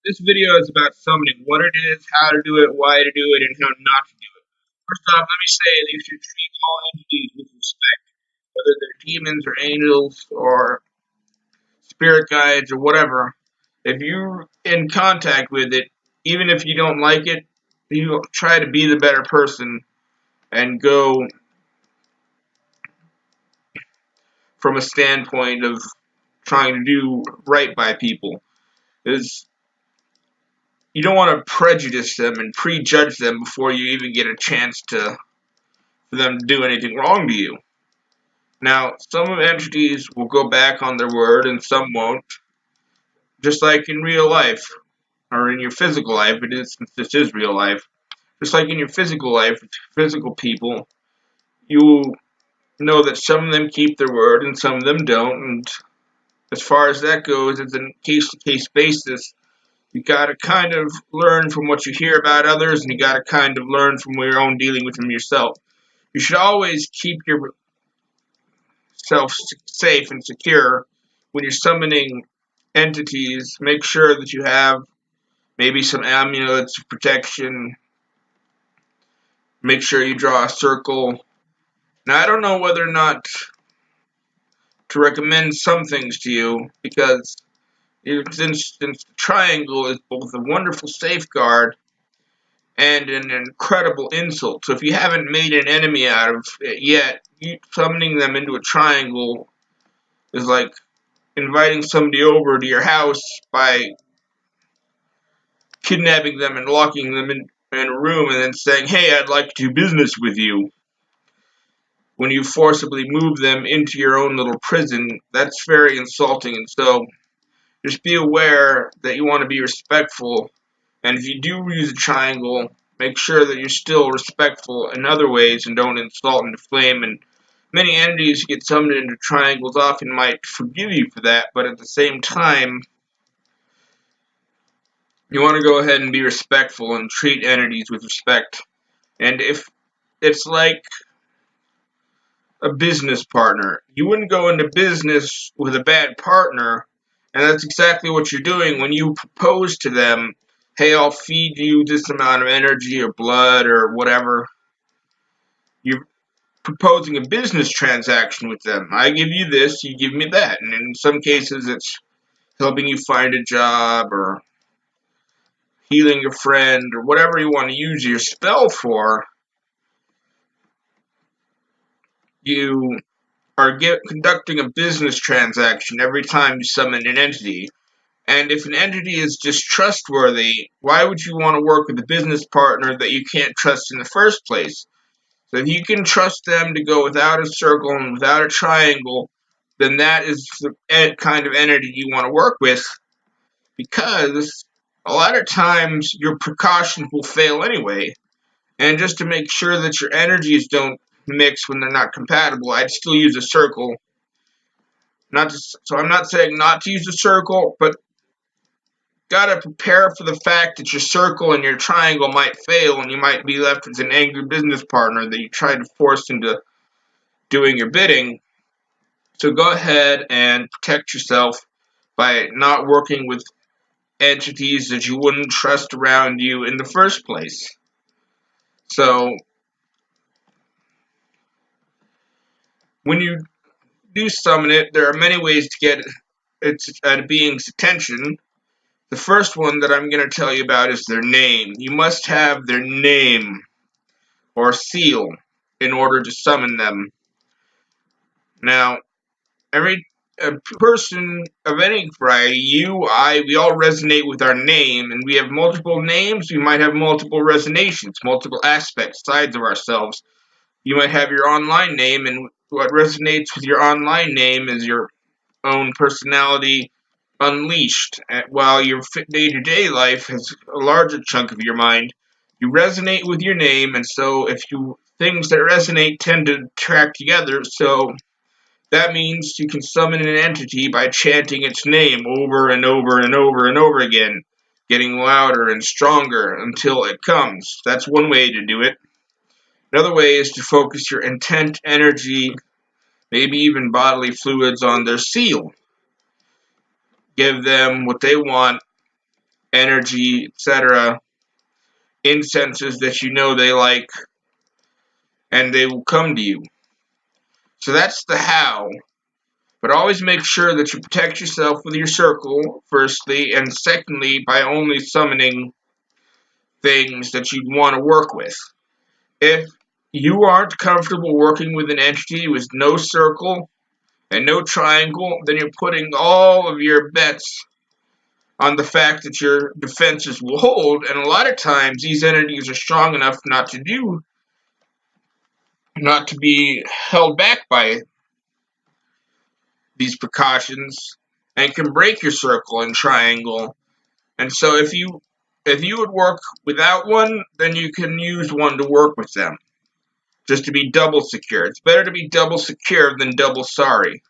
This video is about summoning, what it is, how to do it, why to do it, and how not to do it. First off, let me say that you should treat all entities with respect, whether they're demons or angels or spirit guides or whatever. If you're in contact with it, even if you don't like it, you try to be the better person and go from a standpoint of trying to do right by people. Is you don't want to prejudice them and prejudge them before you even get a chance to for them to do anything wrong to you. Now, some entities will go back on their word and some won't, just like in real life, or in your physical life, it is, since this is real life. Just like in your physical life, with physical people, you know that some of them keep their word and some of them don't, and as far as that goes, it's a case-to-case basis. You gotta kind of learn from what you hear about others, and you gotta kind of learn from your own dealing with them yourself. You should always keep yourself safe and secure when you're summoning entities. Make sure that you have maybe some amulets of protection. Make sure you draw a circle. Now, I don't know whether or not to recommend some things to you because since the triangle is both a wonderful safeguard and an incredible insult. So if you haven't made an enemy out of it yet, summoning them into a triangle is like inviting somebody over to your house by kidnapping them and locking them in a room and then saying, "Hey, I'd like to do business with you." When you forcibly move them into your own little prison, that's very insulting. And so just be aware that you want to be respectful. And if you do use a triangle, make sure that you're still respectful in other ways and don't insult and defame. And many entities who get summoned into triangles often might forgive you for that, but at the same time, you want to go ahead and be respectful and treat entities with respect. And if it's like a business partner, you wouldn't go into business with a bad partner, and that's exactly what you're doing when you propose to them, "Hey, I'll feed you this amount of energy or blood or whatever." You're proposing a business transaction with them. I give you this, you give me that. And in some cases, it's helping you find a job or healing a friend or whatever you want to use your spell for. You are conducting a business transaction every time you summon an entity. And if an entity is distrustworthy, why would you want to work with a business partner that you can't trust in the first place? So if you can trust them to go without a circle and without a triangle, then that is the kind of entity you want to work with, because a lot of times your precautions will fail anyway. And just to make sure that your energies don't mix when they're not compatible, I'd still use a circle. So I'm not saying not to use a circle, but gotta prepare for the fact that your circle and your triangle might fail, and you might be left with an angry business partner that you try to force into doing your bidding. So go ahead and protect yourself by not working with entities that you wouldn't trust around you in the first place. So when you do summon it, there are many ways to get its being's attention. The first one that I'm going to tell you about is their name. You must have their name or seal in order to summon them. Now, every person of any variety, you, I, we all resonate with our name, and we have multiple names. We might have multiple resonations, multiple aspects, sides of ourselves. You might have your online name, and what resonates with your online name is your own personality unleashed. While your day-to-day life has a larger chunk of your mind, you resonate with your name, and so if you things that resonate tend to track together. So that means you can summon an entity by chanting its name over and over and over and over again, getting louder and stronger until it comes. That's one way to do it. Another way is to focus your intent, energy, maybe even bodily fluids on their seal. Give them what they want energy, etc., incenses that you know they like, and they will come to you. So that's the how. But always make sure that you protect yourself with your circle, firstly, and secondly, by only summoning things that you'd want to work with. If you aren't comfortable working with an entity with no circle and no triangle, then you're putting all of your bets on the fact that your defenses will hold, and a lot of times these entities are strong enough not to be held back by these precautions and can break your circle and triangle. And so if you would work without one, then you can use one to work with them, just to be double secure. It's better to be double secure than double sorry.